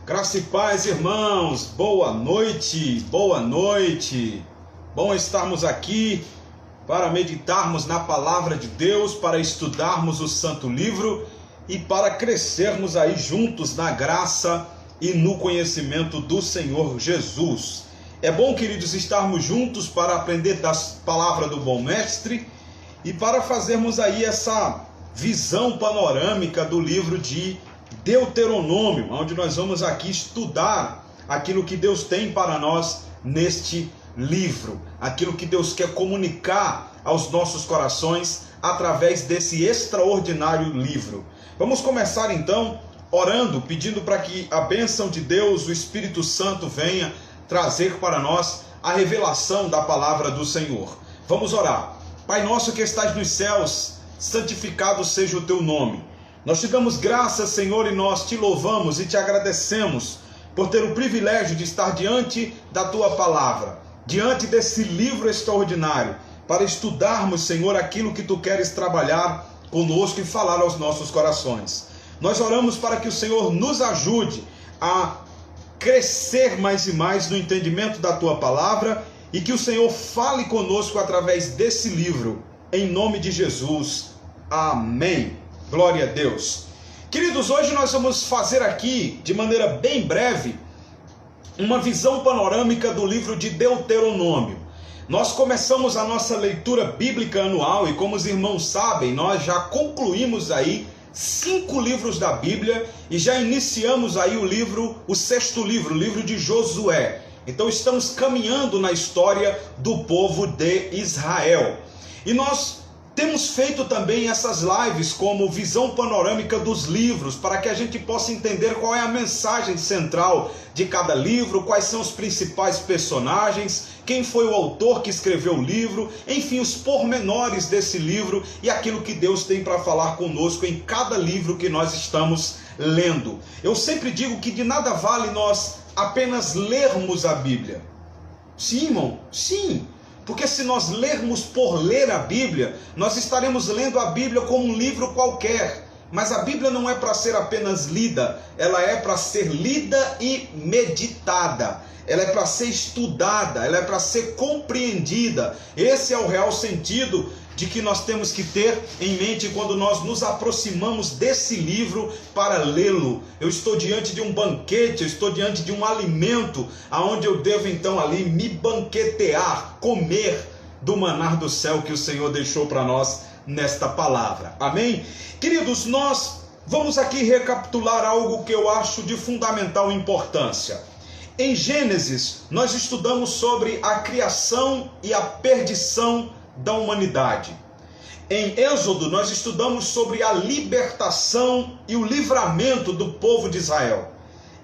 Graça e paz, irmãos, boa noite, boa noite. Bom estarmos aqui para meditarmos na palavra de Deus, para estudarmos o Santo Livro e para crescermos aí juntos na graça e no conhecimento do Senhor Jesus. É bom, queridos, estarmos juntos para aprender da palavra do bom mestre e para fazermos aí essa visão panorâmica do livro de Deuteronômio, onde nós vamos aqui estudar aquilo que Deus tem para nós neste livro, aquilo que Deus quer comunicar aos nossos corações através desse extraordinário livro. Vamos começar então orando, pedindo para que a bênção de Deus, o Espírito Santo, venha trazer para nós a revelação da palavra do Senhor. Vamos orar. Pai nosso que estás nos céus, santificado seja o teu nome. Nós te damos graças, Senhor, e nós te louvamos e te agradecemos por ter o privilégio de estar diante da tua palavra, diante desse livro extraordinário, para estudarmos, Senhor, aquilo que tu queres trabalhar conosco e falar aos nossos corações. Nós oramos para que o Senhor nos ajude a crescer mais e mais no entendimento da tua palavra e que o Senhor fale conosco através desse livro, em nome de Jesus. Amém. Glória a Deus. Queridos, hoje nós vamos fazer aqui, de maneira bem breve, uma visão panorâmica do livro de Deuteronômio. Nós começamos a nossa leitura bíblica anual e, como os irmãos sabem, nós já concluímos aí 5 livros da Bíblia e já iniciamos aí o 6º livro, o livro de Josué. Então estamos caminhando na história do povo de Israel. E nós temos feito também essas lives como visão panorâmica dos livros, para que a gente possa entender qual é a mensagem central de cada livro, quais são os principais personagens, quem foi o autor que escreveu o livro, enfim, os pormenores desse livro e aquilo que Deus tem para falar conosco em cada livro que nós estamos lendo. Eu sempre digo que de nada vale nós apenas lermos a Bíblia. Sim, irmão, sim. Porque se nós lermos por ler a Bíblia, nós estaremos lendo a Bíblia como um livro qualquer. Mas a Bíblia não é para ser apenas lida, ela é para ser lida e meditada. Ela é para ser estudada, ela é para ser compreendida. Esse é o real sentido de que nós temos que ter em mente quando nós nos aproximamos desse livro para lê-lo. Eu estou diante de um banquete, eu estou diante de um alimento, aonde eu devo então ali me banquetear, comer do manar do céu que o Senhor deixou para nós nesta palavra. Amém? Queridos, nós vamos aqui recapitular algo que eu acho de fundamental importância. Em Gênesis, nós estudamos sobre a criação e a perdição da humanidade. Em Êxodo, nós estudamos sobre a libertação e o livramento do povo de Israel.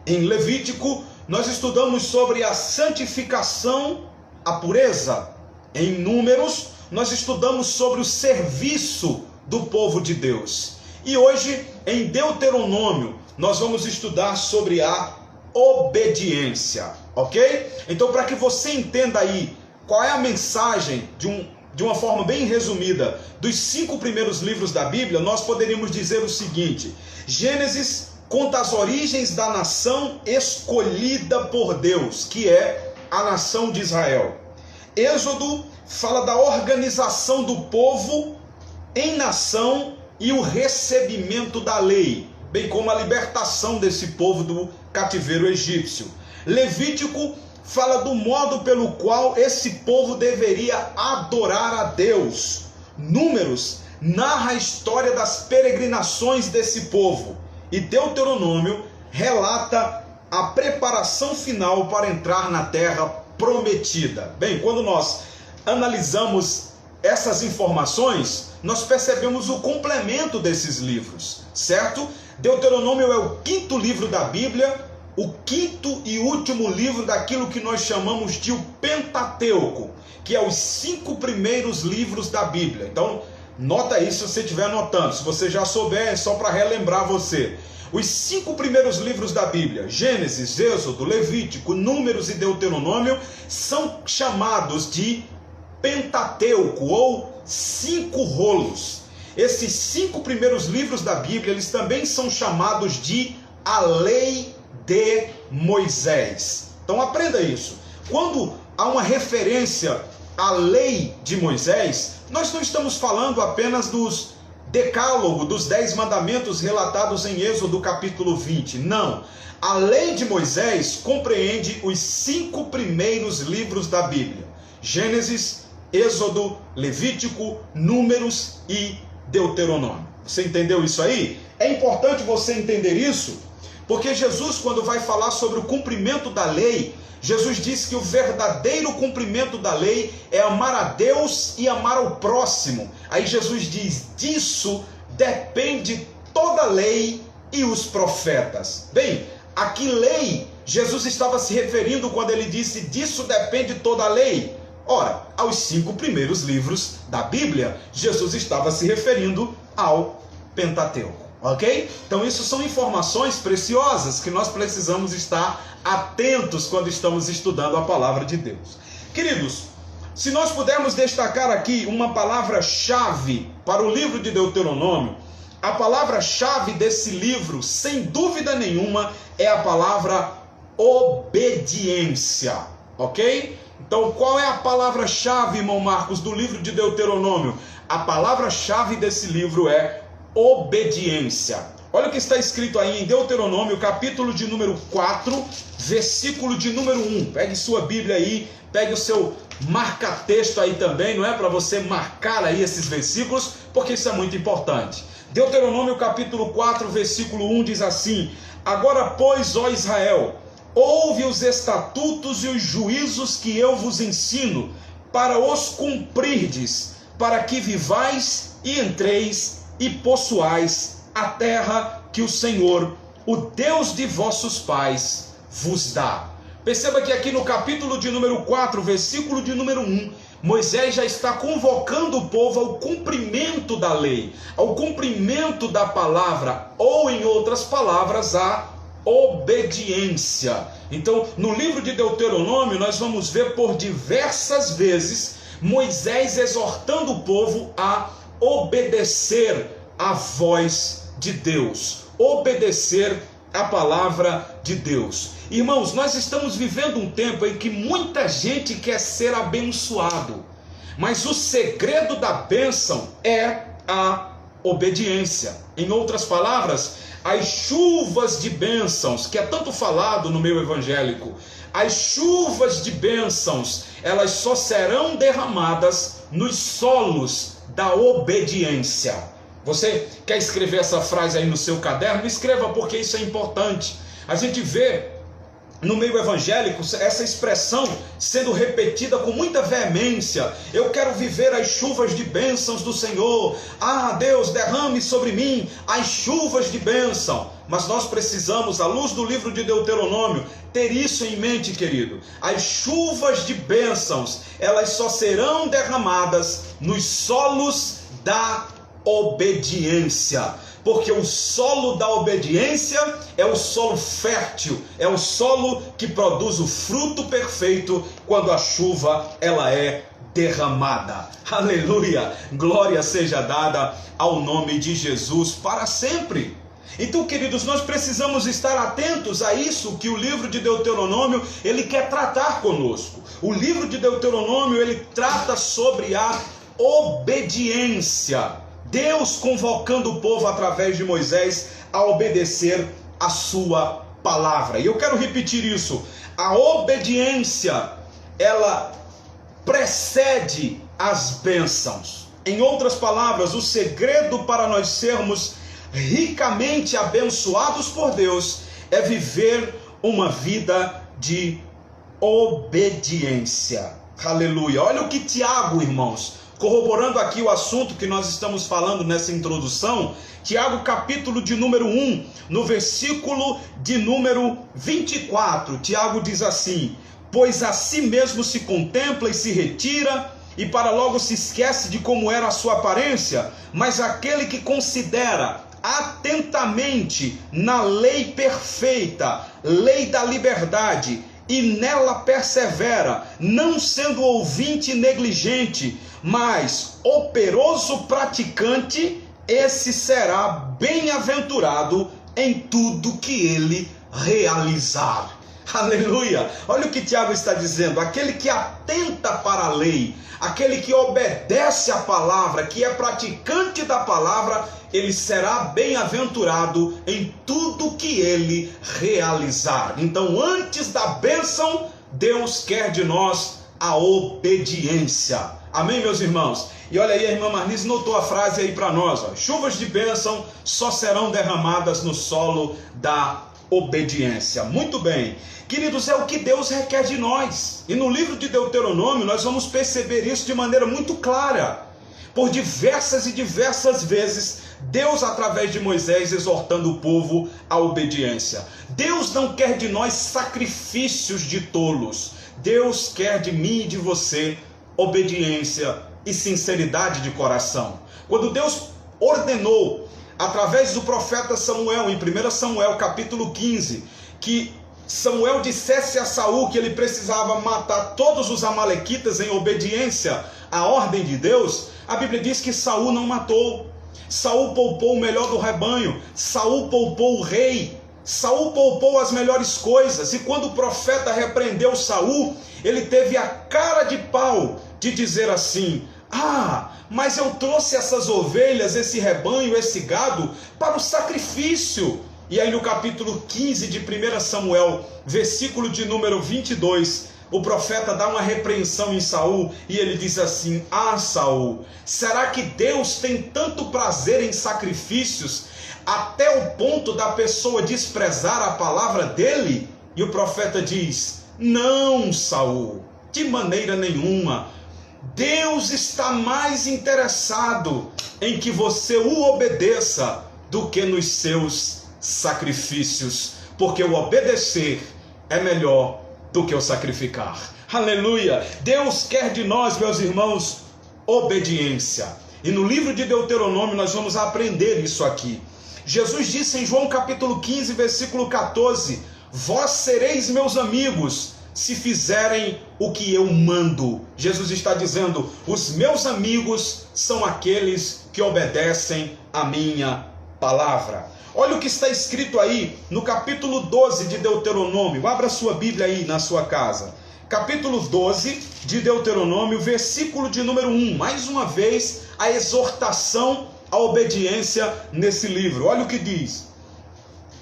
Em Levítico, nós estudamos sobre a santificação, a pureza. Em Números, nós estudamos sobre o serviço do povo de Deus. E hoje, em Deuteronômio, nós vamos estudar sobre a obediência, ok? Então, para que você entenda aí qual é a mensagem de uma forma bem resumida dos 5 primeiros livros da Bíblia, nós poderíamos dizer o seguinte: Gênesis conta as origens da nação escolhida por Deus, que é a nação de Israel. Êxodo fala da organização do povo em nação e o recebimento da lei, bem como a libertação desse povo do cativeiro egípcio. Levítico fala do modo pelo qual esse povo deveria adorar a Deus. Números narra a história das peregrinações desse povo. E Deuteronômio relata a preparação final para entrar na terra prometida. Bem, quando nós analisamos essas informações, nós percebemos o complemento desses livros, certo? Deuteronômio é o 5º livro da Bíblia, o 5º e último livro daquilo que nós chamamos de o Pentateuco, que é os 5 primeiros livros da Bíblia. Então, nota isso se você estiver anotando. Se você já souber, é só para relembrar você. Os 5 primeiros livros da Bíblia, Gênesis, Êxodo, Levítico, Números e Deuteronômio, são chamados de Pentateuco, ou 5 rolos. Esses 5 primeiros livros da Bíblia, eles também são chamados de a lei de Moisés. Então aprenda isso. Quando há uma referência à lei de Moisés, nós não estamos falando apenas dos decálogo, dos 10 mandamentos relatados em Êxodo capítulo 20. Não. A lei de Moisés compreende os 5 primeiros livros da Bíblia: Gênesis, Êxodo, Levítico, Números e Deuteronômio. Você entendeu isso aí? É importante você entender isso, porque Jesus, quando vai falar sobre o cumprimento da lei, Jesus disse que o verdadeiro cumprimento da lei é amar a Deus e amar ao próximo. Aí Jesus diz: disso depende toda a lei e os profetas. Bem, a que lei Jesus estava se referindo quando ele disse disso depende toda a lei? Ora, aos 5 primeiros livros da Bíblia. Jesus estava se referindo ao Pentateuco. Ok? Então isso são informações preciosas que nós precisamos estar atentos quando estamos estudando a palavra de Deus. Queridos, se nós pudermos destacar aqui uma palavra-chave para o livro de Deuteronômio, a palavra-chave desse livro, sem dúvida nenhuma, é a palavra obediência. Ok? Então qual é a palavra-chave, irmão Marcos, do livro de Deuteronômio? A palavra-chave desse livro é obediência. Olha o que está escrito aí em Deuteronômio, capítulo de número 4, versículo de número 1. Pegue sua Bíblia aí, pegue o seu marca-texto aí também, não é? Para você marcar aí esses versículos, porque isso é muito importante. Deuteronômio capítulo 4, versículo 1 diz assim: agora, pois, ó Israel, ouve os estatutos e os juízos que eu vos ensino, para os cumprirdes, para que vivais e entreis e possuais a terra que o Senhor, o Deus de vossos pais, vos dá. Perceba que aqui no capítulo de número 4, versículo de número 1, Moisés já está convocando o povo ao cumprimento da lei, ao cumprimento da palavra, ou em outras palavras, a obediência. Então, no livro de Deuteronômio, nós vamos ver por diversas vezes Moisés exortando o povo a obedecer a voz de Deus, obedecer a palavra de Deus. Irmãos, nós estamos vivendo um tempo em que muita gente quer ser abençoado, mas o segredo da bênção é a obediência. Em outras palavras, as chuvas de bênçãos, que é tanto falado no meio evangélico, as chuvas de bênçãos, elas só serão derramadas nos solos da obediência. Você quer escrever essa frase aí no seu caderno? Escreva, porque isso é importante. A gente vê no meio evangélico essa expressão sendo repetida com muita veemência: eu quero viver as chuvas de bênçãos do Senhor. Ah, Deus, derrame sobre mim as chuvas de bênção. Mas nós precisamos, à luz do livro de Deuteronômio, ter isso em mente, querido. As chuvas de bênçãos, elas só serão derramadas nos solos da obediência, porque o solo da obediência é o solo fértil, é o solo que produz o fruto perfeito quando a chuva ela é derramada. Aleluia! Glória seja dada ao nome de Jesus para sempre. Então, queridos, nós precisamos estar atentos a isso que o livro de Deuteronômio ele quer tratar conosco. O livro de Deuteronômio ele trata sobre a obediência. Deus convocando o povo através de Moisés a obedecer a sua palavra. E eu quero repetir isso. A obediência, ela precede as bênçãos. Em outras palavras, o segredo para nós sermos ricamente abençoados por Deus é viver uma vida de obediência. Aleluia. Olha o que Tiago, irmãos, corroborando aqui o assunto que nós estamos falando nessa introdução, Tiago capítulo de número 1, no versículo de número 24, Tiago diz assim: pois a si mesmo se contempla e se retira, e para logo se esquece de como era a sua aparência, mas aquele que considera atentamente na lei perfeita, lei da liberdade, e nela persevera, não sendo ouvinte negligente, mas operoso praticante, esse será bem-aventurado em tudo que ele realizar. Aleluia! Olha o que Tiago está dizendo: aquele que atenta para a lei, aquele que obedece à palavra, que é praticante da palavra, ele será bem-aventurado em tudo que ele realizar. Então, antes da bênção, Deus quer de nós a obediência. Amém, meus irmãos? E olha aí, a irmã Marlise notou a frase aí para nós: ó, chuvas de bênção só serão derramadas no solo da obediência. Muito bem. Queridos, é o que Deus requer de nós. E no livro de Deuteronômio nós vamos perceber isso de maneira muito clara. Por diversas e diversas vezes, Deus, através de Moisés, exortando o povo à obediência. Deus não quer de nós sacrifícios de tolos. Deus quer de mim e de você obediência e sinceridade de coração. Quando Deus ordenou, através do profeta Samuel, em 1 Samuel capítulo 15, que Samuel dissesse a Saul que ele precisava matar todos os amalequitas em obediência à ordem de Deus, a Bíblia diz que Saul não matou. Saul poupou o melhor do rebanho, Saul poupou o rei, Saul poupou as melhores coisas. E quando o profeta repreendeu Saul, ele teve a cara de pau de dizer assim: mas eu trouxe essas ovelhas, esse rebanho, esse gado para o sacrifício. E aí no capítulo 15 de 1 Samuel, versículo de número 22, o profeta dá uma repreensão em Saul e ele diz assim: Saul, será que Deus tem tanto prazer em sacrifícios até o ponto da pessoa desprezar a palavra dele? E o profeta diz: não, Saul, de maneira nenhuma. Deus está mais interessado em que você o obedeça do que nos seus sacrifícios, porque o obedecer é melhor do que o sacrificar. Aleluia! Deus quer de nós, meus irmãos, obediência. E no livro de Deuteronômio nós vamos aprender isso aqui. Jesus disse em João capítulo 15, versículo 14: vós sereis meus amigos se fizerem o que eu mando. Jesus está dizendo: os meus amigos são aqueles que obedecem a minha palavra. Olha o que está escrito aí no capítulo 12 de Deuteronômio. Abra sua Bíblia aí na sua casa. Capítulo 12 de Deuteronômio, versículo de número 1. Mais uma vez, a exortação à obediência nesse livro. Olha o que diz: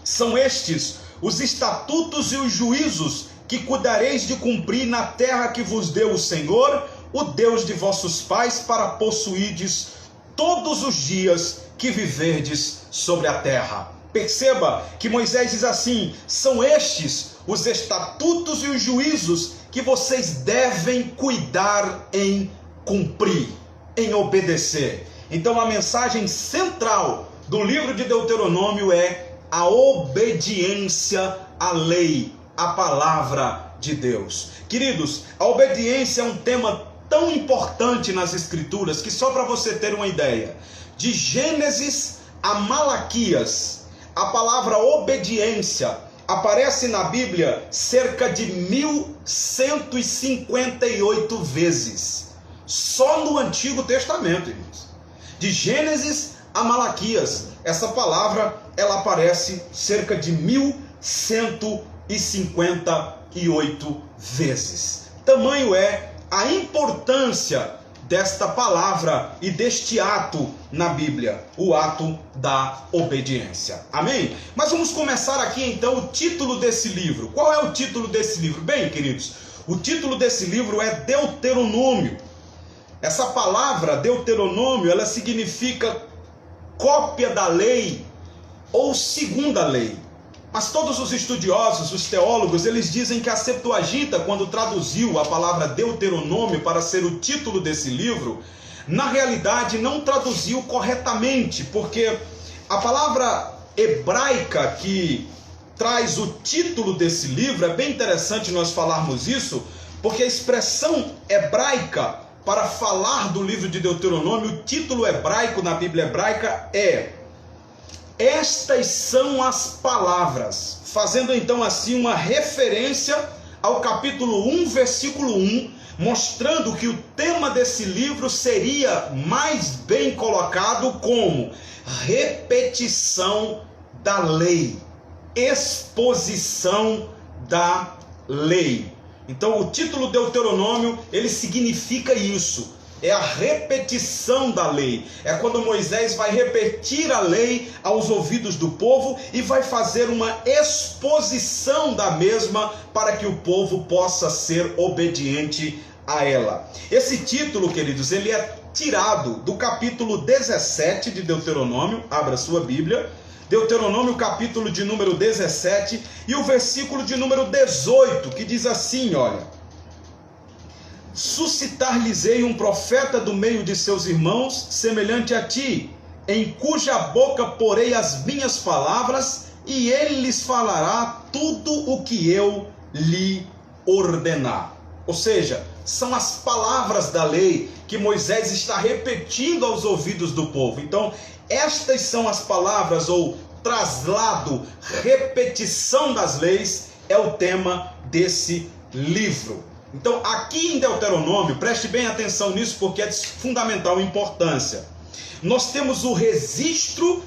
são estes os estatutos e os juízos que cuidareis de cumprir na terra que vos deu o Senhor, o Deus de vossos pais, para possuirdes todos os dias que viverdes sobre a terra. Perceba que Moisés diz assim: são estes os estatutos e os juízos que vocês devem cuidar em cumprir, em obedecer. Então a mensagem central do livro de Deuteronômio é a obediência à lei, à palavra de Deus. Queridos, a obediência é um tema tão importante nas Escrituras que, só para você ter uma ideia, de Gênesis a Malaquias, a palavra obediência aparece na Bíblia cerca de 1158 vezes, só no Antigo Testamento, irmãos. De Gênesis a Malaquias, essa palavra ela aparece cerca de 1158 vezes. Tamanho é a importância desta palavra e deste ato na Bíblia, o ato da obediência. Amém? Mas vamos começar aqui então o título desse livro. Qual é o título desse livro? Bem, queridos, o título desse livro é Deuteronômio. Essa palavra Deuteronômio, ela significa cópia da lei ou segunda lei. Mas todos os estudiosos, os teólogos, eles dizem que a Septuaginta, quando traduziu a palavra Deuteronômio para ser o título desse livro, na realidade não traduziu corretamente, porque a palavra hebraica que traz o título desse livro, é bem interessante nós falarmos isso, porque a expressão hebraica para falar do livro de Deuteronômio, o título hebraico na Bíblia hebraica é: estas são as palavras, fazendo então assim uma referência ao capítulo 1, versículo 1, mostrando que o tema desse livro seria mais bem colocado como repetição da lei. exposição da lei. Então o título Deuteronômio, ele significa isso. É a repetição da lei. É quando Moisés vai repetir a lei aos ouvidos do povo e vai fazer uma exposição da mesma para que o povo possa ser obediente a ela. Esse título, queridos, ele é tirado do capítulo 17 de Deuteronômio. Abra sua Bíblia. Deuteronômio, capítulo de número 17 e o versículo de número 18, que diz assim, olha: suscitar-lhes-ei um profeta do meio de seus irmãos, semelhante a ti, em cuja boca porei as minhas palavras, e ele lhes falará tudo o que eu lhe ordenar. Ou seja, são as palavras da lei que Moisés está repetindo aos ouvidos do povo. Então, estas são as palavras, ou traslado, repetição das leis, é o tema desse livro. Então, aqui em Deuteronômio, preste bem atenção nisso, porque é de fundamental importância. Nós temos o registro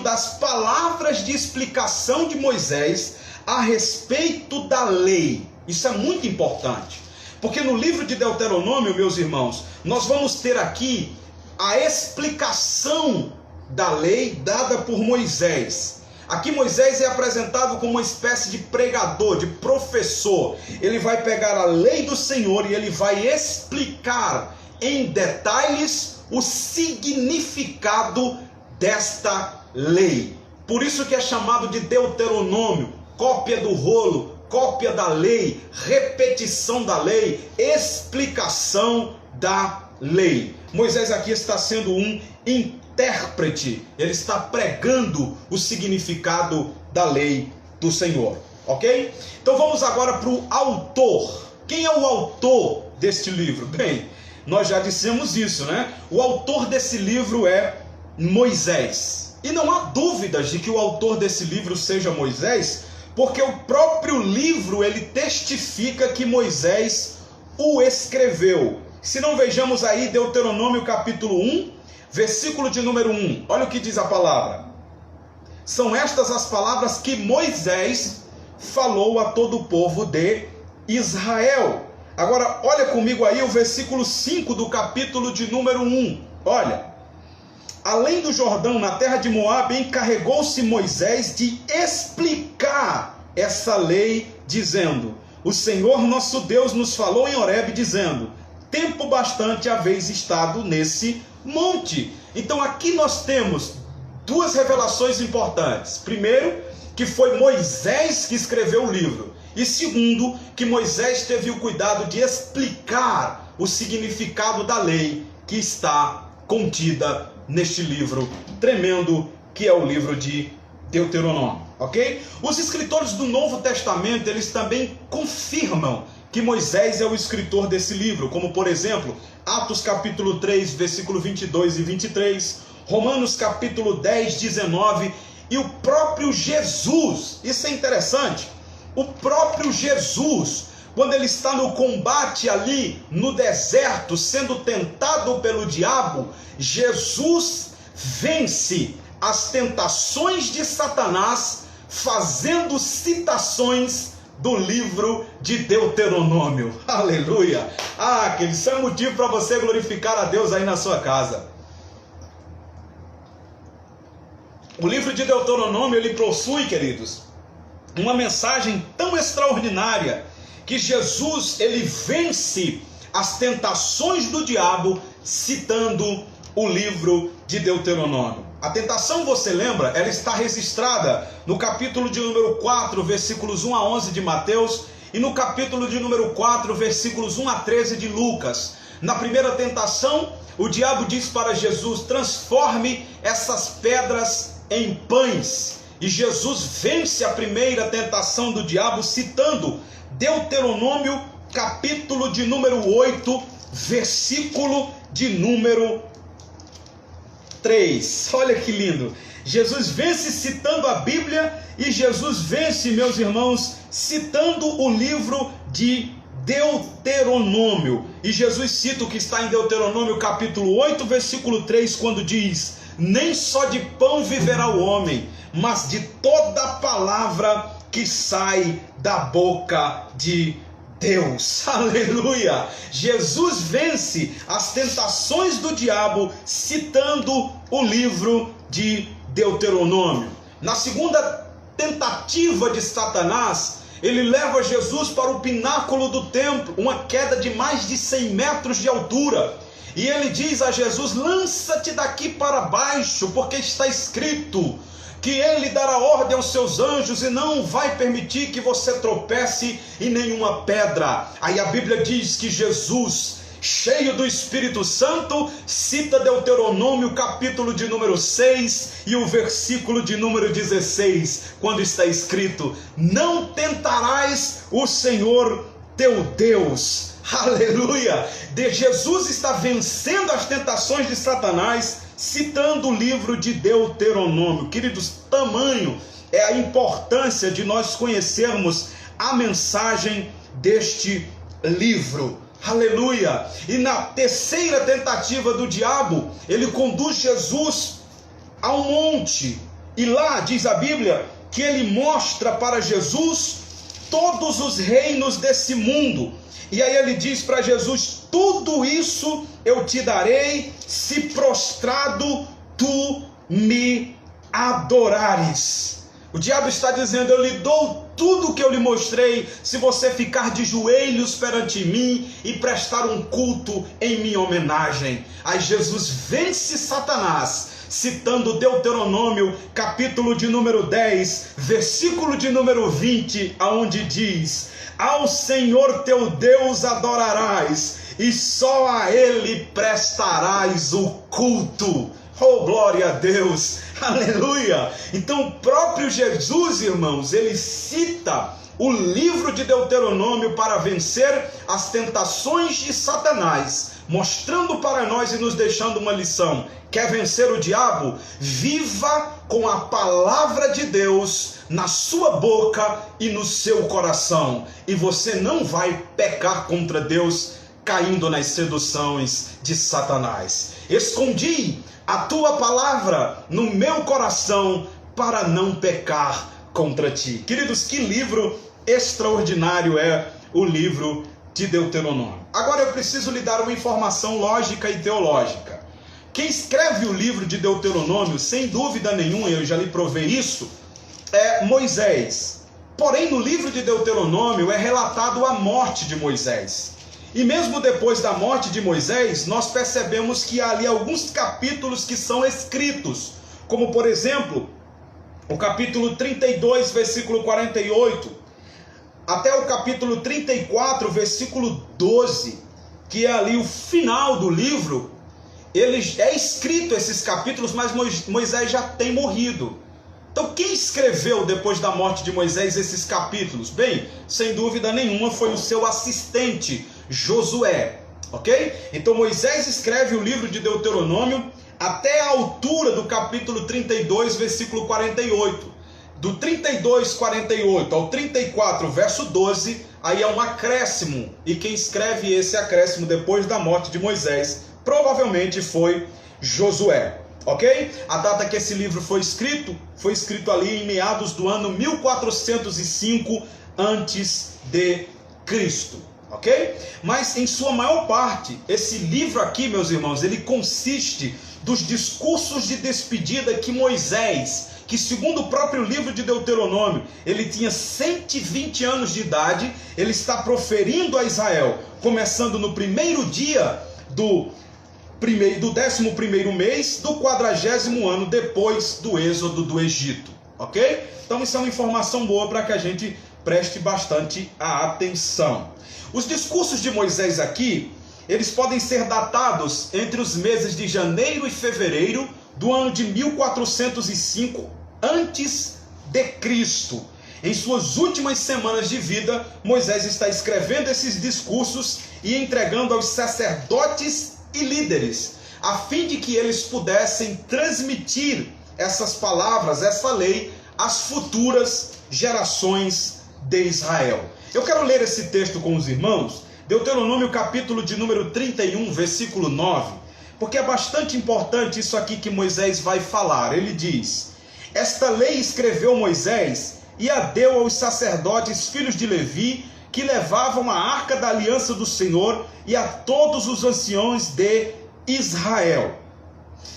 das palavras de explicação de Moisés a respeito da lei. Isso é muito importante, porque no livro de Deuteronômio, meus irmãos, nós vamos ter aqui a explicação da lei dada por Moisés. Aqui Moisés é apresentado como uma espécie de pregador, de professor. Ele vai pegar a lei do Senhor e ele vai explicar em detalhes o significado desta lei. Por isso que é chamado de Deuteronômio, cópia do rolo, cópia da lei, repetição da lei, explicação da lei. Moisés aqui está sendo um intérprete, ele está pregando o significado da lei do Senhor, ok? Então vamos agora para o autor. Quem é o autor deste livro? Bem, nós já dissemos isso, né? O autor desse livro é Moisés. E não há dúvidas de que o autor desse livro seja Moisés, porque o próprio livro, ele testifica que Moisés o escreveu. Se não, vejamos aí Deuteronômio capítulo 1, versículo de número 1. Olha o que diz a palavra. São estas as palavras que Moisés falou a todo o povo de Israel. Agora, olha comigo aí o versículo 5 do capítulo de número 1. Olha. Além do Jordão, na terra de Moabe, encarregou-se Moisés de explicar essa lei, dizendo: o Senhor nosso Deus nos falou em Horebe, dizendo: tempo bastante haveis estado nesse monte. Então aqui nós temos duas revelações importantes. Primeiro, que foi Moisés que escreveu o livro. E segundo, que Moisés teve o cuidado de explicar o significado da lei que está contida neste livro tremendo que é o livro de Deuteronômio, ok? Os escritores do Novo Testamento, eles também confirmam que Moisés é o escritor desse livro, como por exemplo, Atos capítulo 3, versículo 22 e 23, Romanos capítulo 10, 19, e o próprio Jesus. Isso é interessante. O próprio Jesus, quando ele está no combate ali no deserto, sendo tentado pelo diabo, Jesus vence as tentações de Satanás, fazendo citações do livro de Deuteronômio. Aleluia! Ah, que isso é motivo para você glorificar a Deus aí na sua casa. O livro de Deuteronômio, ele possui, queridos, uma mensagem tão extraordinária, que Jesus, ele vence as tentações do diabo citando o livro de Deuteronômio. A tentação, você lembra, ela está registrada no capítulo de número 4, versículos 1 a 11 de Mateus, e no capítulo de número 4, versículos 1 a 13 de Lucas. Na primeira tentação, o diabo diz para Jesus: transforme essas pedras em pães. E Jesus vence a primeira tentação do diabo citando Deuteronômio, capítulo de número 8, versículo de número 3. Olha que lindo. Jesus vence citando a Bíblia, e Jesus vence, meus irmãos, citando o livro de Deuteronômio. E Jesus cita o que está em Deuteronômio capítulo 8, versículo 3, quando diz: nem só de pão viverá o homem, mas de toda palavra que sai da boca de Deus. Aleluia! Jesus vence as tentações do diabo citando o livro de Deuteronômio. Na segunda tentativa de Satanás, ele leva Jesus para o pináculo do templo, uma queda de mais de 100 metros de altura. E ele diz a Jesus: lança-te daqui para baixo, porque está escrito que ele dará ordem aos seus anjos e não vai permitir que você tropece em nenhuma pedra. Aí a Bíblia diz que Jesus, cheio do Espírito Santo, cita Deuteronômio capítulo de número 6 e o versículo de número 16, quando está escrito: não tentarás o Senhor teu Deus. Aleluia! Jesus está vencendo as tentações de Satanás, citando o livro de Deuteronômio. Queridos, tamanho é a importância de nós conhecermos a mensagem deste livro. Aleluia! E na terceira tentativa do diabo, ele conduz Jesus a um monte, e lá diz a Bíblia que ele mostra para Jesus todos os reinos desse mundo. E aí ele diz para Jesus: tudo isso eu te darei se prostrado tu me adorares. O diabo está dizendo: eu lhe dou tudo o que eu lhe mostrei se você ficar de joelhos perante mim e prestar um culto em minha homenagem. Aí Jesus vence Satanás, citando Deuteronômio capítulo de número 10, versículo de número 20, aonde diz: ao Senhor teu Deus adorarás, e só a Ele prestarás o culto. Oh, glória a Deus, aleluia! Então o próprio Jesus, irmãos, ele cita o livro de Deuteronômio para vencer as tentações de Satanás, mostrando para nós e nos deixando uma lição. Quer vencer o diabo? Viva com a palavra de Deus na sua boca e no seu coração, e você não vai pecar contra Deus caindo nas seduções de Satanás. Escondi a tua palavra no meu coração para não pecar contra ti. Queridos, que livro extraordinário é o livro de Deuteronômio. Agora eu preciso lhe dar uma informação lógica e teológica. Quem escreve o livro de Deuteronômio, sem dúvida nenhuma, eu já lhe provei isso, é Moisés. Porém, no livro de Deuteronômio é relatado a morte de Moisés. E mesmo depois da morte de Moisés, nós percebemos que há ali alguns capítulos que são escritos, como por exemplo, o capítulo 32, versículo 48, até o capítulo 34, versículo 12, que é ali o final do livro. Ele é escrito esses capítulos, mas Moisés já tem morrido. Então quem escreveu depois da morte de Moisés esses capítulos? Bem, sem dúvida nenhuma foi o seu assistente, Josué, ok? Então Moisés escreve o livro de Deuteronômio até a altura do capítulo 32, versículo 48. Do 32, 48 ao 34, verso 12, aí é um acréscimo. E quem escreve esse acréscimo depois da morte de Moisés provavelmente foi Josué, ok? A data que esse livro foi escrito ali em meados do ano 1405 antes de Cristo, ok? Mas em sua maior parte, esse livro aqui, meus irmãos, ele consiste dos discursos de despedida que Moisés, que segundo o próprio livro de Deuteronômio, ele tinha 120 anos de idade, ele está proferindo a Israel, começando no primeiro dia do 11º mês do 40º ano depois do êxodo do Egito, ok? Então isso é uma informação boa para que a gente preste bastante atenção. Os discursos de Moisés aqui, eles podem ser datados entre os meses de janeiro e fevereiro do ano de 1405 antes de Cristo. Em suas últimas semanas de vida, Moisés está escrevendo esses discursos e entregando aos sacerdotes e líderes, a fim de que eles pudessem transmitir essas palavras, essa lei, às futuras gerações de Israel. Eu quero ler esse texto com os irmãos, Deuteronômio capítulo de número 31, versículo 9, porque é bastante importante isso aqui que Moisés vai falar. Ele diz: esta lei escreveu Moisés e a deu aos sacerdotes filhos de Levi, que levavam a arca da aliança do Senhor, e a todos os anciões de Israel.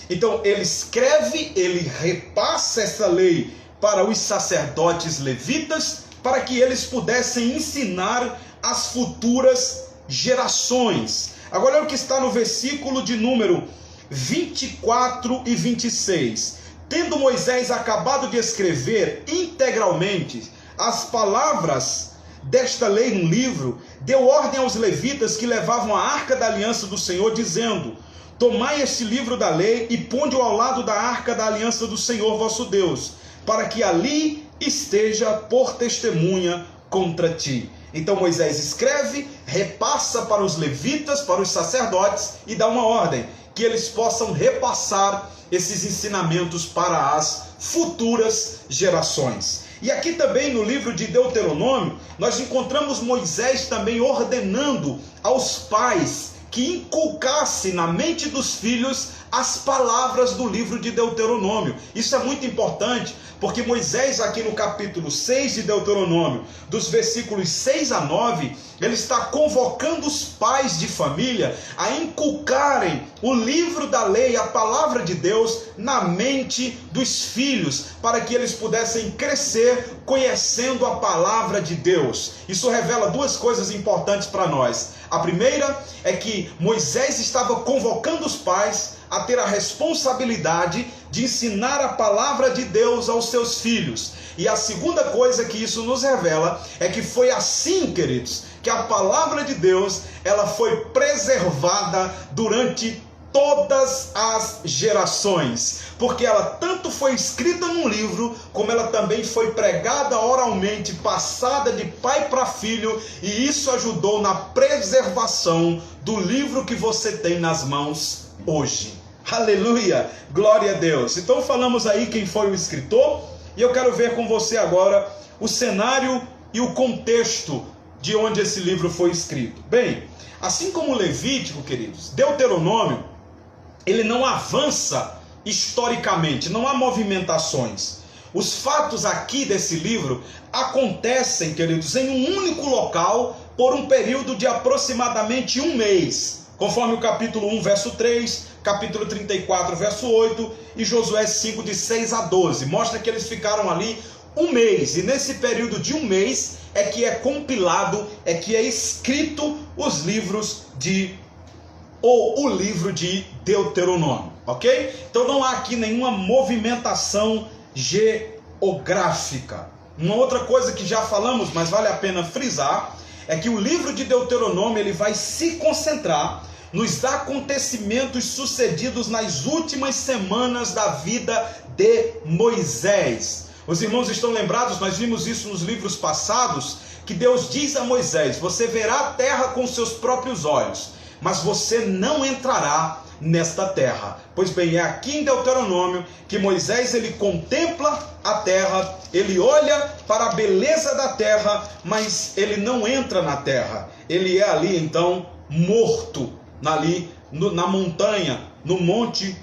Então ele escreve, ele repassa essa lei para os sacerdotes levitas, para que eles pudessem ensinar as futuras gerações. Agora olha o que está no versículo de número 24 e 26. Tendo Moisés acabado de escrever integralmente as palavras desta lei num livro, deu ordem aos levitas que levavam a arca da aliança do Senhor, dizendo: tomai este livro da lei e ponde-o ao lado da arca da aliança do Senhor vosso Deus, para que ali esteja por testemunha contra ti. Então Moisés escreve, repassa para os levitas, para os sacerdotes, e dá uma ordem, que eles possam repassar esses ensinamentos para as futuras gerações. E aqui também no livro de Deuteronômio, nós encontramos Moisés também ordenando aos pais que inculcasse na mente dos filhos as palavras do livro de Deuteronômio. Isso é muito importante, porque Moisés aqui no capítulo 6 de Deuteronômio, dos versículos 6 a 9, ele está convocando os pais de família a inculcarem o livro da lei, a palavra de Deus, na mente dos filhos, para que eles pudessem crescer conhecendo a palavra de Deus. Isso revela duas coisas importantes para nós. A primeira é que Moisés estava convocando os pais a ter a responsabilidade de ensinar a palavra de Deus aos seus filhos. E a segunda coisa que isso nos revela é que foi assim, queridos, que a palavra de Deus, ela foi preservada durante todas as gerações, porque ela tanto foi escrita num livro, como ela também foi pregada oralmente, passada de pai para filho, e isso ajudou na preservação do livro que você tem nas mãos hoje. Aleluia, glória a Deus. Então falamos aí quem foi o escritor, e eu quero ver com você agora o cenário e o contexto de onde esse livro foi escrito. Bem, assim como Levítico, queridos, Deuteronômio, ele não avança historicamente, não há movimentações. Os fatos aqui desse livro acontecem, queridos, em um único local por um período de aproximadamente um mês, conforme o capítulo 1, verso 3, capítulo 34, verso 8 e Josué 5, de 6 a 12. Mostra que eles ficaram ali um mês, e nesse período de um mês é que é compilado, é que é escrito os livros o livro de Deuteronômio, ok? Então não há aqui nenhuma movimentação geográfica. Uma outra coisa que já falamos, mas vale a pena frisar, é que o livro de Deuteronômio ele vai se concentrar nos acontecimentos sucedidos nas últimas semanas da vida de Moisés. Os irmãos estão lembrados, nós vimos isso nos livros passados, que Deus diz a Moisés: você verá a terra com seus próprios olhos, mas você não entrará nesta terra. Pois bem, é aqui em Deuteronômio que Moisés ele contempla a terra, ele olha para a beleza da terra, mas ele não entra na terra. Ele é ali então morto, na montanha, no monte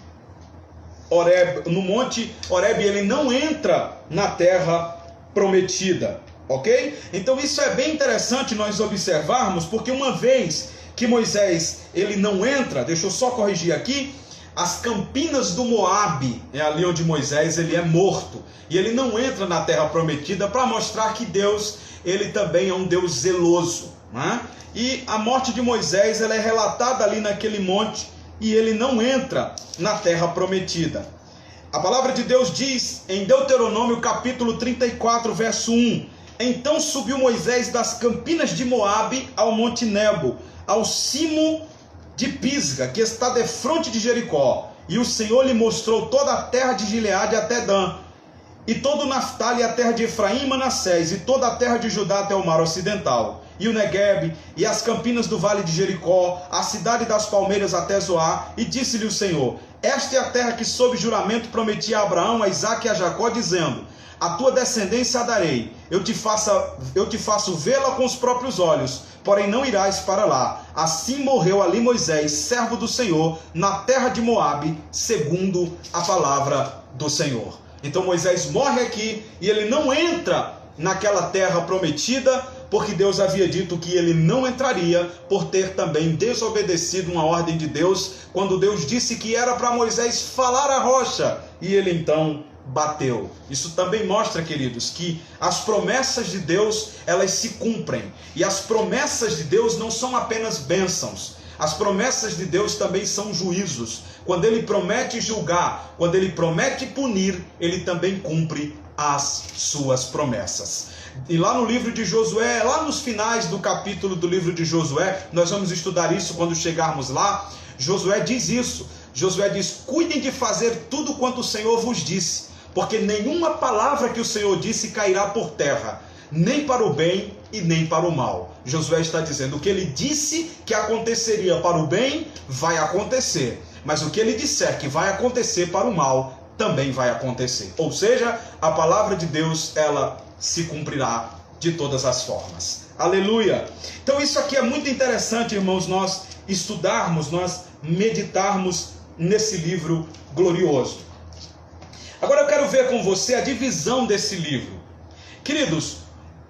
Horebe, ele não entra na terra prometida, ok? Então isso é bem interessante nós observarmos, porque uma vez que Moisés ele não entra, deixa eu só corrigir aqui, as campinas do Moabe, é ali onde Moisés ele é morto, e ele não entra na terra prometida, para mostrar que Deus ele também é um Deus zeloso, né? E a morte de Moisés ela é relatada ali naquele monte, e ele não entra na terra prometida. A palavra de Deus diz em Deuteronômio capítulo 34, verso 1: então subiu Moisés das campinas de Moabe ao monte Nebo, ao cimo de Pisga, que está defronte de Jericó, e o Senhor lhe mostrou toda a terra de Gileade até Dan, e todo o Naftali, a terra de Efraim e Manassés, e toda a terra de Judá até o mar ocidental. e o Neguebe, e as campinas do vale de Jericó, a cidade das palmeiras até Zoar, e disse-lhe o Senhor: esta é a terra que sob juramento prometi a Abraão, a Isaque e a Jacó, dizendo: a tua descendência a darei, eu te faço vê-la com os próprios olhos, porém não irás para lá. Assim morreu ali Moisés, servo do Senhor, na terra de Moabe, segundo a palavra do Senhor. Então Moisés morre aqui e ele não entra naquela terra prometida, porque Deus havia dito que ele não entraria, por ter também desobedecido uma ordem de Deus, quando Deus disse que era para Moisés falar à rocha, e ele então bateu. Isso também mostra, queridos, que as promessas de Deus, elas se cumprem, e as promessas de Deus não são apenas bênçãos, as promessas de Deus também são juízos. Quando ele promete julgar, quando ele promete punir, ele também cumpre as suas promessas. E lá no livro de Josué, lá nos finais do capítulo do livro de Josué, nós vamos estudar isso quando chegarmos lá. Josué diz isso. Josué diz: cuidem de fazer tudo quanto o Senhor vos disse, porque nenhuma palavra que o Senhor disse cairá por terra, nem para o bem e nem para o mal. Josué está dizendo: o que ele disse que aconteceria para o bem, vai acontecer. Mas o que ele disser que vai acontecer para o mal, também vai acontecer. Ou seja, a palavra de Deus, ela se cumprirá de todas as formas. Aleluia! Então isso aqui é muito interessante, irmãos, nós estudarmos, nós meditarmos nesse livro glorioso. Agora eu quero ver com você a divisão desse livro. Queridos,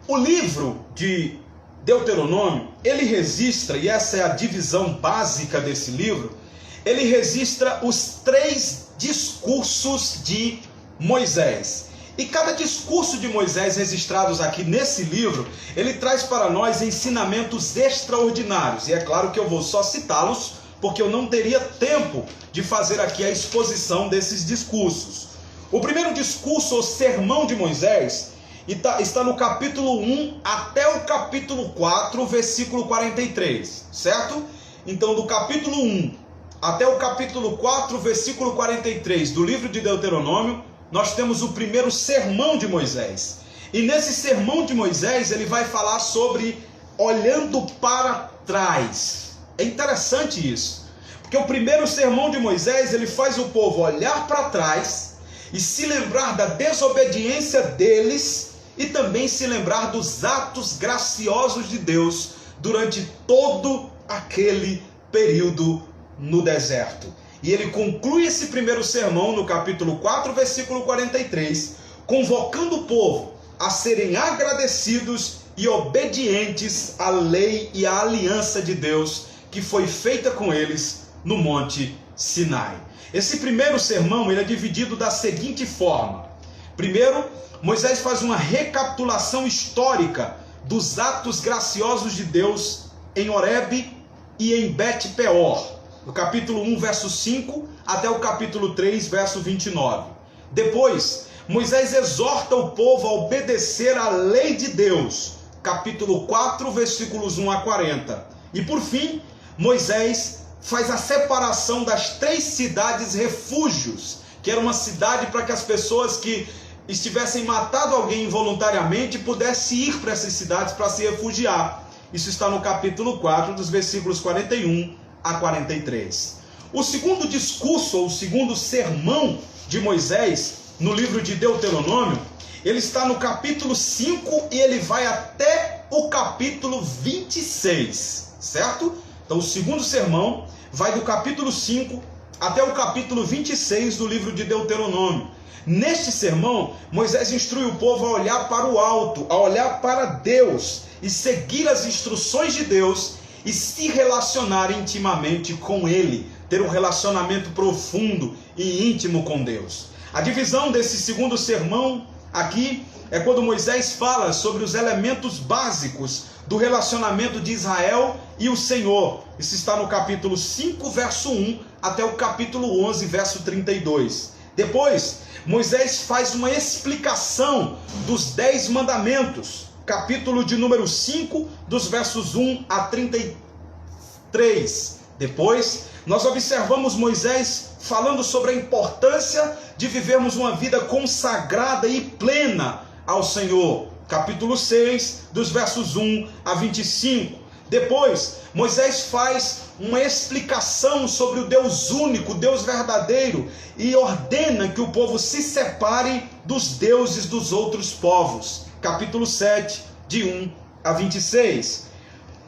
o livro de Deuteronômio, ele registra, e essa é a divisão básica desse livro, ele registra os 3 discursos de Moisés. E cada discurso de Moisés registrados aqui nesse livro, ele traz para nós ensinamentos extraordinários. E é claro que eu vou só citá-los, porque eu não teria tempo de fazer aqui a exposição desses discursos. O primeiro discurso, ou sermão de Moisés, está no capítulo 1 até o capítulo 4, versículo 43, certo? Então, do capítulo 1 até o capítulo 4, versículo 43 do livro de Deuteronômio, nós temos o primeiro sermão de Moisés. E nesse sermão de Moisés, ele vai falar sobre olhando para trás. É interessante isso, porque o primeiro sermão de Moisés, ele faz o povo olhar para trás e se lembrar da desobediência deles, e também se lembrar dos atos graciosos de Deus durante todo aquele período no deserto. E ele conclui esse primeiro sermão no capítulo 4, versículo 43, convocando o povo a serem agradecidos e obedientes à lei e à aliança de Deus que foi feita com eles no Monte Sinai. Esse primeiro sermão, ele é dividido da seguinte forma. Primeiro, Moisés faz uma recapitulação histórica dos atos graciosos de Deus em Horebe e em Bet-peor, do capítulo 1, verso 5, até o capítulo 3, verso 29. Depois, Moisés exorta o povo a obedecer à lei de Deus, capítulo 4, versículos 1 a 40. E por fim, Moisés faz a separação das 3 cidades refúgios, que era uma cidade para que as pessoas que estivessem matado alguém involuntariamente pudessem ir para essas cidades para se refugiar. Isso está no capítulo 4, dos versículos 41 a 43. O segundo discurso, ou o segundo sermão de Moisés, no livro de Deuteronômio, ele está no capítulo 5 e ele vai até o capítulo 26, certo? Então o segundo sermão vai do capítulo 5 até o capítulo 26 do livro de Deuteronômio. Neste sermão, Moisés instrui o povo a olhar para o alto, a olhar para Deus e seguir as instruções de Deus e se relacionar intimamente com Ele, ter um relacionamento profundo e íntimo com Deus. A divisão desse segundo sermão aqui é quando Moisés fala sobre os elementos básicos do relacionamento de Israel e o Senhor. Isso está no capítulo 5, verso 1, até o capítulo 11, verso 32. Depois, Moisés faz uma explicação dos 10 mandamentos, capítulo de número 5, dos versos 1 a 33. Depois, nós observamos Moisés falando sobre a importância de vivermos uma vida consagrada e plena ao Senhor. capítulo 6, dos versos 1 a 25. Depois, Moisés faz uma explicação sobre o Deus único, o Deus verdadeiro, e ordena que o povo se separe dos deuses dos outros povos. Capítulo 7, de 1 a 26.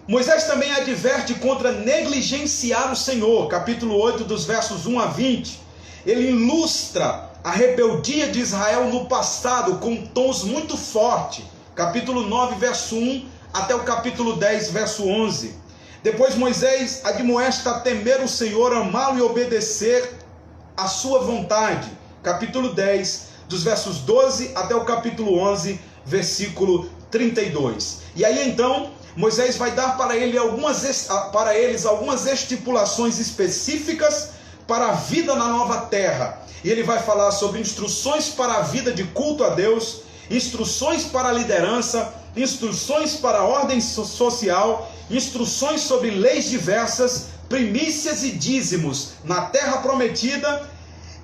Moisés também adverte contra negligenciar o Senhor. Capítulo 8, dos versos 1 a 20. Ele ilustra a rebeldia de Israel no passado com tons muito fortes. Capítulo 9, verso 1 até o capítulo 10, verso 11. Depois Moisés admoesta a temer o Senhor, amá-lo e obedecer a sua vontade. Capítulo 10, dos versos 12 até o capítulo 11, versículo 32. E aí então Moisés vai dar para eles algumas estipulações específicas para a vida na nova terra. E ele vai falar sobre instruções para a vida de culto a Deus, instruções para a liderança, instruções para a ordem social, instruções sobre leis diversas, primícias e dízimos na terra prometida,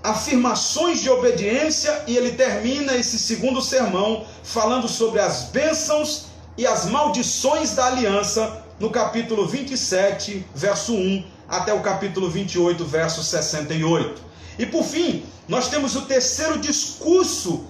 afirmações de obediência, e ele termina esse segundo sermão falando sobre as bênçãos e as maldições da aliança, no capítulo 27, verso 1, até o capítulo 28, verso 68. E por fim, nós temos o terceiro discurso,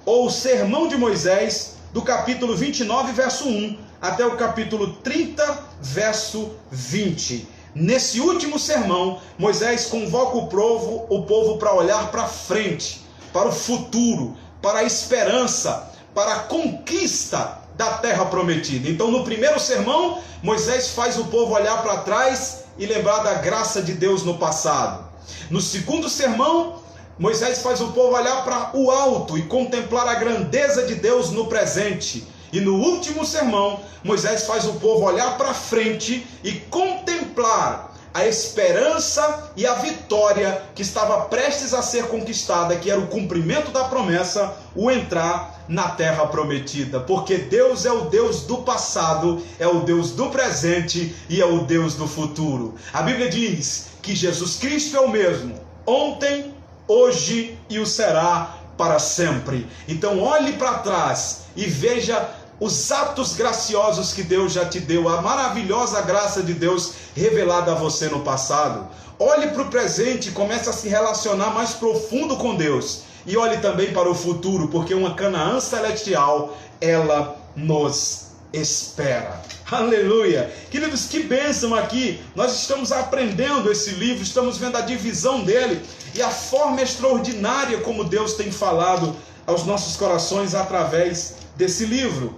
ou sermão de Moisés, do capítulo 29, verso 1, até o capítulo 30, verso 20. Nesse último sermão, Moisés convoca o povo para olhar para frente, para o futuro, para a esperança, para a conquista da terra prometida. Então, no primeiro sermão, Moisés faz o povo olhar para trás e lembrar da graça de Deus no passado. No segundo sermão, Moisés faz o povo olhar para o alto e contemplar a grandeza de Deus no presente. E no último sermão, Moisés faz o povo olhar para frente e contemplar a esperança e a vitória que estava prestes a ser conquistada, que era o cumprimento da promessa, o entrar na terra prometida. Porque Deus é o Deus do passado, é o Deus do presente e é o Deus do futuro. A Bíblia diz que Jesus Cristo é o mesmo, ontem, hoje e o será para sempre. Então olhe para trás e veja os atos graciosos que Deus já te deu, a maravilhosa graça de Deus revelada a você no passado. Olhe para o presente e comece a se relacionar mais profundo com Deus. E olhe também para o futuro, porque uma Canaã celestial, ela nos espera. Aleluia! Queridos, que bênção aqui! Nós estamos aprendendo esse livro, estamos vendo a divisão dele e a forma extraordinária como Deus tem falado aos nossos corações através desse livro.